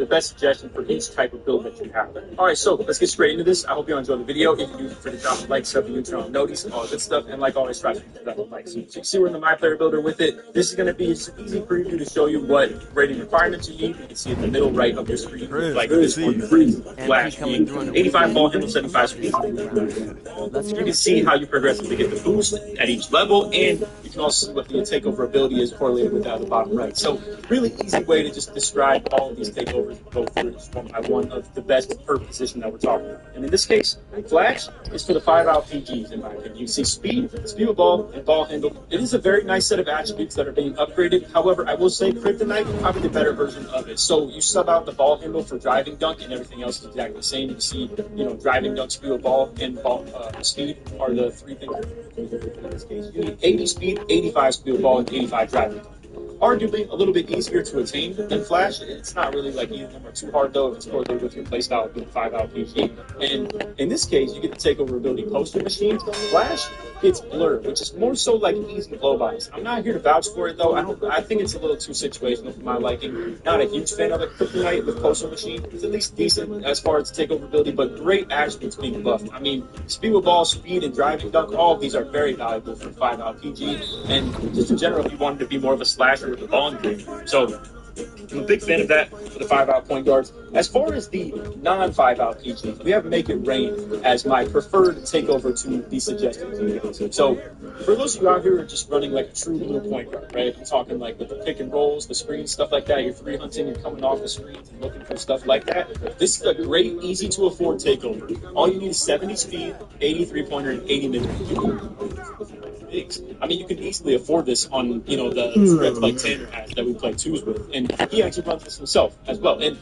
the best suggestion for each type of build that you have. All right, so let's get straight into this. I hope you enjoyed the video. If you do, for the drop a like, sub the YouTube channel, notice, all good stuff, and like always, try to drop a like. So you see we're in the My Player Builder with it. This is going to be an easy preview to show you what rating requirements you need. You can see in the middle right of your screen, like this one, Flash being 85 ball handle, 75 speed. You can see how you progressively get the boost at each level, and you can also see what the takeover ability is correlated with that at the bottom right. So really easy way to just describe all of these takeovers and go through just one by one of the best per position that we're talking about. And in this case, Flash is for the 5-out PGs, in my opinion. You see speed of ball, and ball handle. It is a very nice set of attributes that are being upgraded. However, I will say Kryptonite is probably the better version of it. So you sub out the ball handle for driving dunk, and everything else is exactly the same. You see, driving dunk, speed of ball, and ball speed are the three things in this case. You need 80 speed, 85 speed of ball, and 85 driving dunk. Arguably a little bit easier to attain than Flash. It's not really like either of them are too hard though if it's correlated with your playstyle being 5-out PG. And in this case, you get the takeover ability poster machines. Flash gets blurred, which is more so like easy blow bys. I'm not here to vouch for it though. I think it's a little too situational for my liking. Not a huge fan of it. Kryptonite with poster machine. It's at least decent as far as takeover ability, but great attributes being buffed. I mean, speed with ball, speed, and driving dunk, all of these are very valuable for 5-out PG. And just in general, if you wanted to be more of a slasher with the ball game. So I'm a big fan of that for the 5-out point guards. As far as the non-5-out PGs, we have Make It Rain as my preferred takeover to the suggested PGs. So for those of you out here who are just running like a true blue point guard, right? I'm talking like with the pick and rolls, the screens, stuff like that. You're free hunting, you're coming off the screens and looking for stuff like that. This is a great, easy to afford takeover. All you need is 70 speed, 80 3-pointer, and 80 mid-range. I mean, you can easily afford this on, the threads like Tanner has that we play twos with, and he actually runs this himself as well. And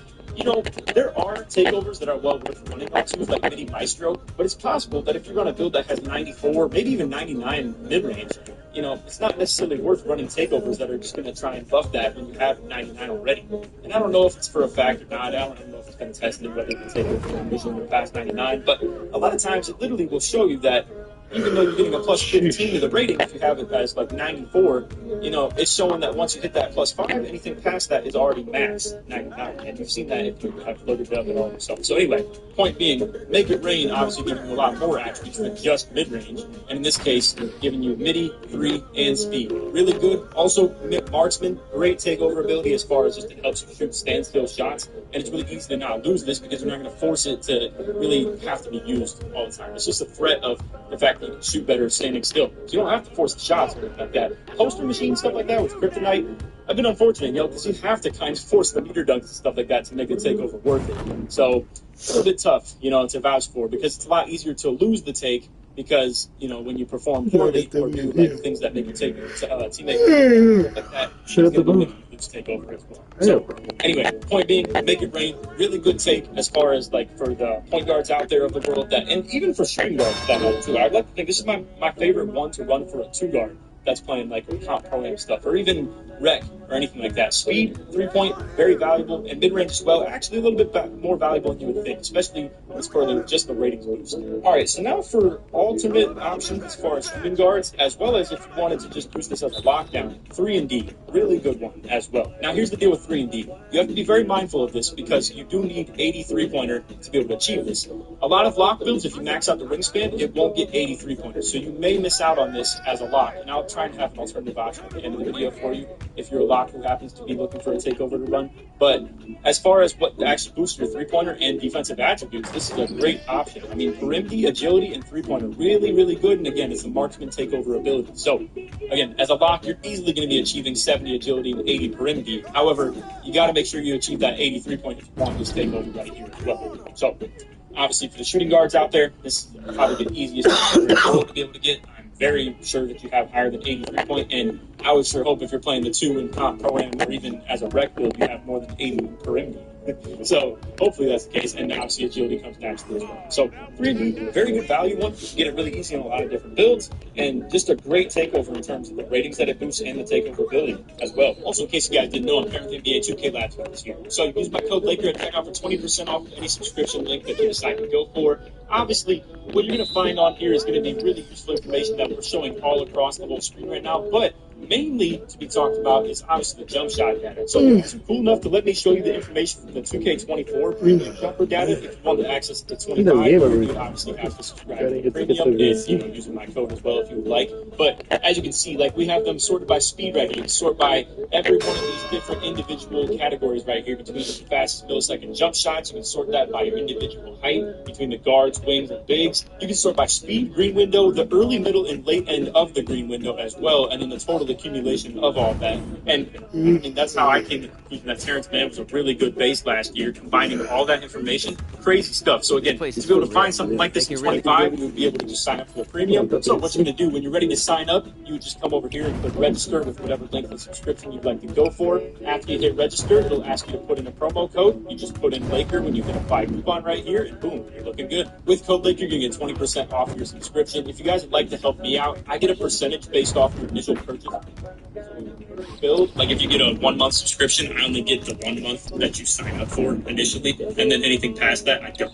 there are takeovers that are well worth running on twos, like Mini Maestro, but it's possible that if you run a build that has 94, maybe even 99 mid-range, it's not necessarily worth running takeovers that are just going to try and buff that when you have 99 already. And I don't know if it's for a fact or not. I don't know if it's been tested whether the takeover mission will pass 99, but a lot of times it literally will show you that even though you're getting a plus 15 to the rating, if you have it as like 94, it's showing that once you hit that plus 5, anything past that is already max 99. And you've seen that if you have loaded it up at all yourself. So anyway, point being, Make It Rain obviously giving you a lot more attributes than just mid-range. And in this case, giving you midi, 3, and speed. Really good. Also, marksman, great takeover ability as far as just it helps you shoot standstill shots. And it's really easy to not lose this because you're not going to force it to really have to be used all the time. It's just a threat of the fact that you can shoot better standing still. So you don't have to force the shots or anything like that. Poster machine, stuff like that with Kryptonite, I've been unfortunate, because you have to kind of force the meter dunks and stuff like that to make the takeover worth it. So it's a little bit tough, to vouch for because it's a lot easier to lose the take because, when you perform poorly or do like things that make your teammate like that, it's going to take over as well. So anyway, point being, Make It Rain, really good take as far as like for the point guards out there of the world and even for shooting guards that matter too. I'd like to think this is my favorite one to run for a 2-guard that's playing like comp pro-am stuff or even rec or anything like that. Speed, 3-point, very valuable, and mid-range as well. Actually a little bit more valuable than you would think, especially when it's correlated with just the ratings boost. All right, so now for alternate options as far as shooting guards, as well as if you wanted to just boost this as a lockdown, 3 and D, really good one as well. Now here's the deal with 3 and D. You have to be very mindful of this because you do need 80 3-pointer to be able to achieve this. A lot of lock builds, if you max out the wingspan, it won't get 80 3-pointers, so you may miss out on this as a lock. And I'll try and have an alternative option at the end of the video for you if you're a lock who happens to be looking for a takeover to run. But as far as what actually boosts your 3-pointer and defensive attributes, this is a great option. I mean, perimeter, agility, and 3-pointer, really, really good. And again, it's a marksman takeover ability. So again, as a lock, you're easily going to be achieving 70 agility and 80 perimeter. However, you got to make sure you achieve that 80 3-pointer if you want this takeover right here as well. So obviously for the shooting guards out there, this is probably the easiest to be able to get. I'm very sure that you have higher than 80 3-point, and I would sure hope if you're playing the 2 in comp pro-am or even as a rec build, you have more than 80 perimeter. So hopefully that's the case, and obviously agility comes naturally as well. So 3D, very good value one. You get it really easy on a lot of different builds, and just a great takeover in terms of the ratings that it boosts and the takeover ability as well. Also, in case you guys didn't know, I'm pairing with NBA 2K Labs this year. So you use my code Laker at checkout for 20% off any subscription link that you decide to go for. Obviously, what you're going to find on here is going to be really useful information that we're showing all across the whole screen right now, but mainly to be talked about is obviously the jump shot data. So you guys are cool enough to let me show you the information from the 2K24 premium jumper data. If you want to access the 25, you would obviously have to subscribe to the premium and using my code as well if you would like. But as you can see, like we have them sorted by speed right here. You can sort by every one of these different individual categories right here between the fastest millisecond jump shots. You can sort that by your individual height between the guards, wings, and bigs. You can sort by speed, green window, the early, middle, and late end of the green window as well, and then the total accumulation of all that. And that's how I came to the conclusion that Terrence Mann was a really good base last year, combining all that information. Crazy stuff. So again, to be able to find something like this in 25, you would be able to just sign up for the premium. So what you're going to do when you're ready to sign up, you would just come over here and click register with whatever length of subscription you'd like to go for. After you hit register, it'll ask you to put in a promo code. You just put in Laker when you hit apply coupon right here, and boom, you're looking good. With code Laker, you're going to get 20% off your subscription. If you guys would like to help me out, I get a percentage based off your initial purchase. Build, like if you get a 1 month subscription, I only get the 1 month that you sign up for initially, and then anything past that, I don't.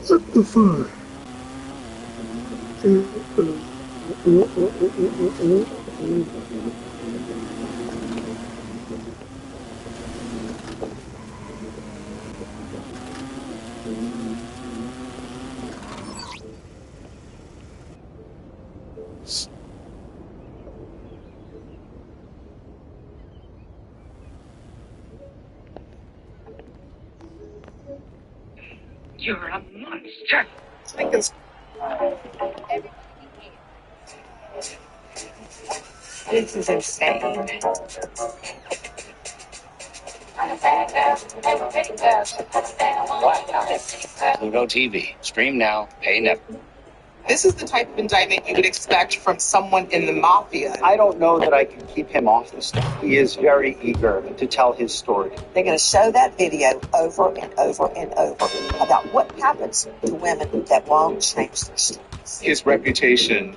What the fuck? You're a monster. This is insane. Pluto TV. Stream now. Pay never. This is the type of indictment you would expect from someone in the mafia. I don't know that I can keep him off the stuff. He is very eager to tell his story. They're going to show that video over and over and over about what happens to women that won't change their stories. His reputation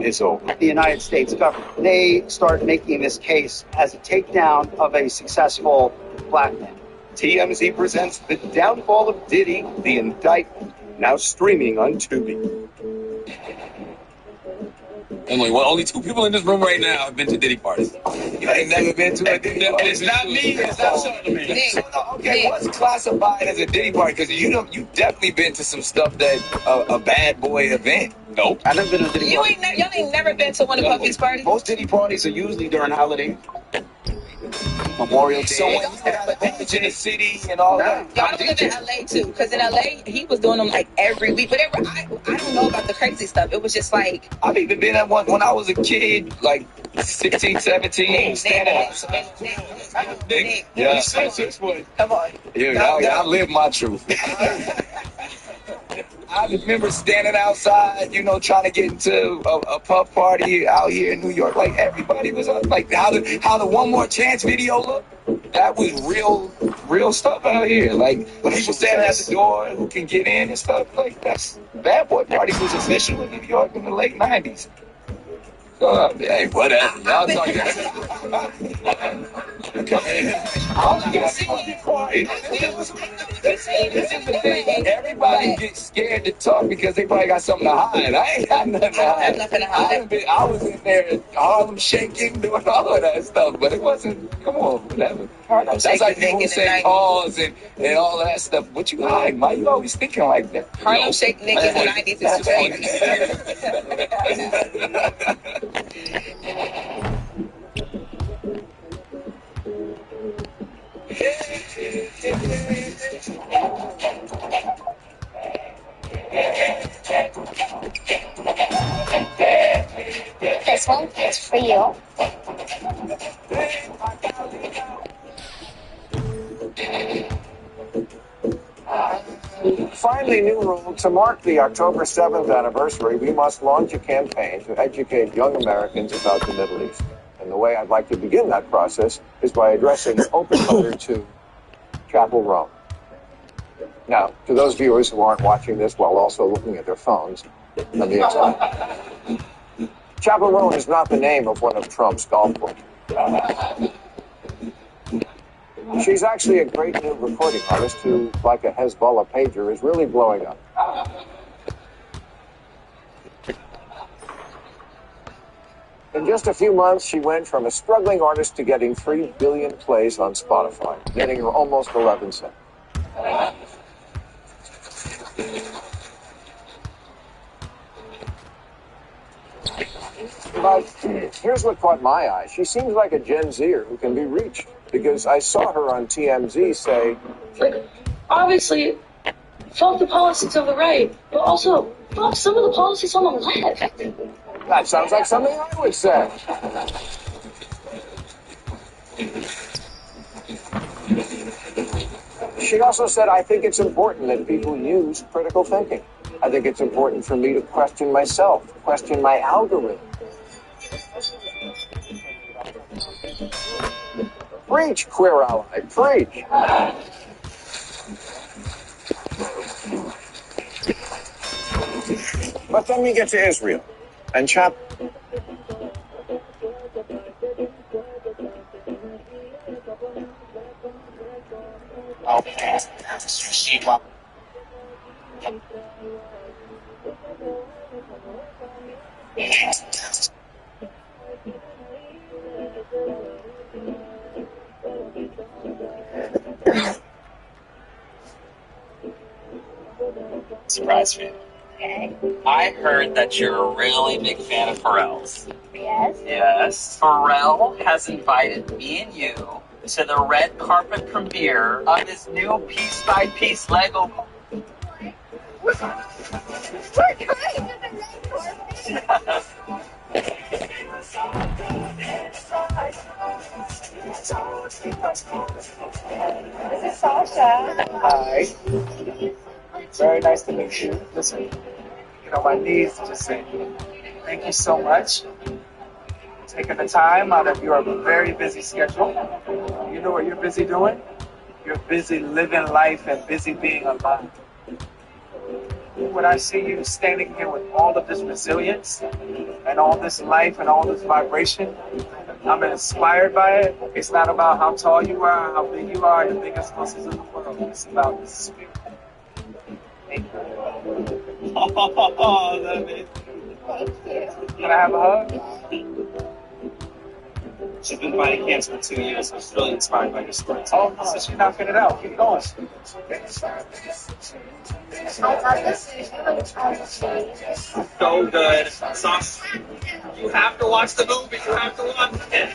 is over. The United States government, they start making this case as a takedown of a successful black man. TMZ presents The Downfall of Diddy, The Indictment, now streaming on Tubi. Emily, well, only 2 people in this room right now have been to Diddy parties. You ain't never been to a Diddy party? It's not me, it's not Charlamagne. So, okay, what's classified as a Diddy party? Because you definitely been to some stuff that a bad boy event. Nope. I've never been to a Diddy party. Y'all ain't never been to one of Puffy's parties? Most Diddy parties are usually during holidays. Memorial Day. So when you got a page in the city and all that. Y'all don't live in LA too, because in LA he was doing them like every week. But I don't know about the crazy stuff. It was just like I've even been at one when I was a kid, like 16, 17, standing outside. Yeah, 6 foot. Come on. Yeah, I live my truth. I remember standing outside, trying to get into a pub party out here in New York. Like everybody was like, how the One More Chance video looked. That was real stuff out here. Like people standing at the door who can get in and stuff. Like that's Bad Boy Party was official in New York in the late '90s. Hey, whatever. Y'all talking. All you can see was quiet. Everybody gets scared to talk because they probably got something to hide. I ain't got nothing to hide. I have nothing to hide. I was in there, Harlem shaking, doing all of that stuff, but it wasn't. Come on, whatever. That's like people who say pause and all that stuff. What you hiding? Why you always thinking like that? Harlem Shake niggas in the 90s This one is for you. Finally, new rule: to mark the October 7th anniversary, we must launch a campaign to educate young Americans about the Middle East. And the way I'd like to begin that process is by addressing an open letter to Chapel Rome. Now, to those viewers who aren't watching this while also looking at their phones, let me explain. Chapel Rome is not the name of one of Trump's golf courses. She's actually a great new recording artist who, like a Hezbollah pager, is really blowing up. In just a few months, she went from a struggling artist to getting 3 billion plays on Spotify, netting her almost 11 cents. But here's what caught my eye. She seems like a Gen Zer who can be reached, because I saw her on TMZ say, obviously, fuck the politics of the right, but also fuck some of the policies on the left. That sounds like something I would say. She also said, I think it's important that people use critical thinking. I think it's important for me to question myself, question my algorithm. Preach, queer ally, preach. But then we get to Israel, and Surprise me. Okay. I heard that you're a really big fan of Pharrell's. Yes. Yes. Pharrell has invited me and you to the red carpet premiere of his new piece by piece Lego. We're going to the red carpet. This is Sasha. Hi. Very nice to meet you. Listen, you know, my knees just say thank you so much for taking the time out of your very busy schedule. You know what you're busy doing? You're busy living life and busy being alive. When I see you standing here with all of this resilience and all this life and all this vibration, I'm inspired by it. It's not about how tall you are, how big you are, the biggest muscles in the world. It's about the spirit. Thank you. Oh, that is. Can I have a hug? She's been fighting cancer for 2 years. I was really inspired by your story. Oh, no, she's knocking it out. Keep going. So good. Sauce. You have to watch the movie. You have to watch it.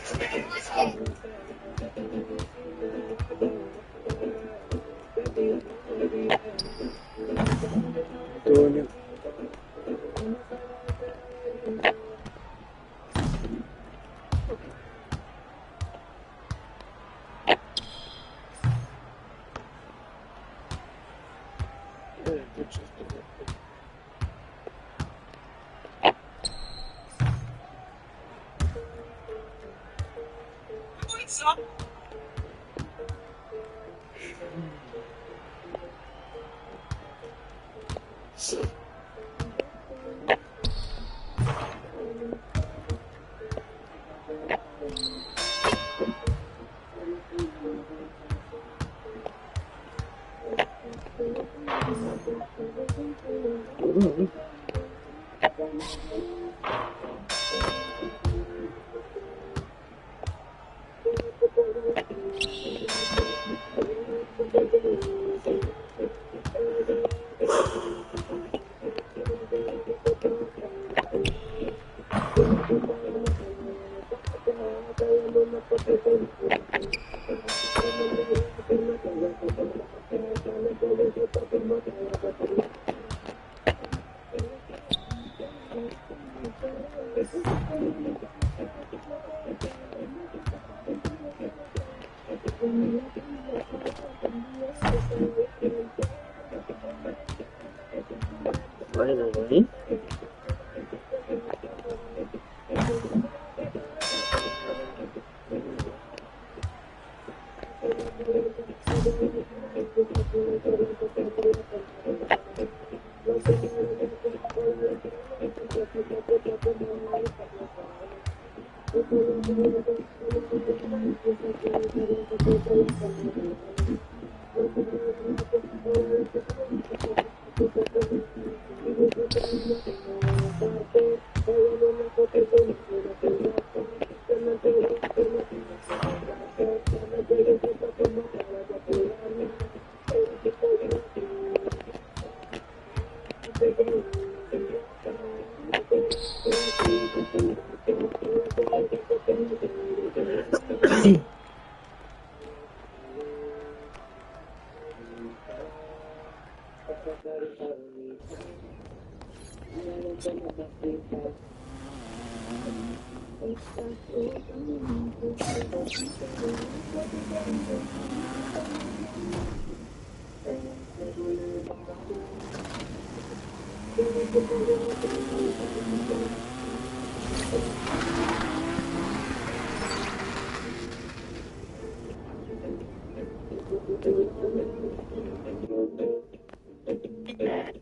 Finally.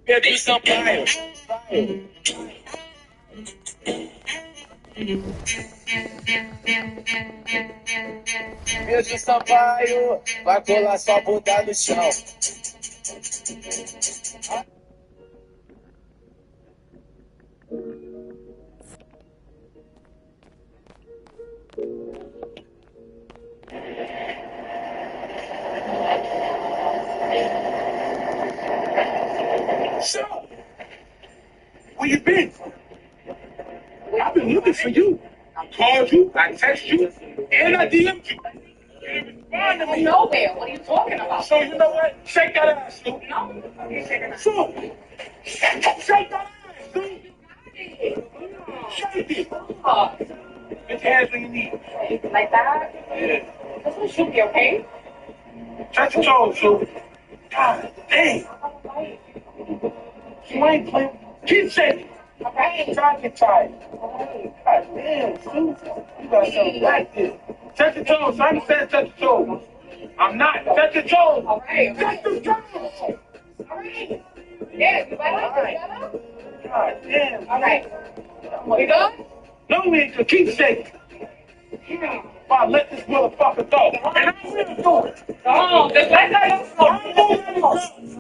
Pedro Sampaio. Pedro Sampaio vai colar sua bunda no chão. So, where you been? I've been looking for you. I called you, I texted you, and I DM'd you. Lying to me. Nowhere. What are you talking about? So you know what? Shake that ass, Sue. No. Sue. Shake that ass, Sue. Shake it. Oh, Get your hands where you need. like that? Yeah. This will shoot me, okay? Touch your toes, Sue. God damn. You ain't playing. Keep shaking. Okay. Try to get tired. God damn, Sue. You got something like this. Touch your toes. I understand touch your toes. I'm not. Touch your toes. All right. Touch your toes. All right. Yeah, you better. God damn. All right. We done? No, we ain't gonna keep shaking. If I let this motherfucker go. And I will do it. No, just let that go. I'm gonna let it go.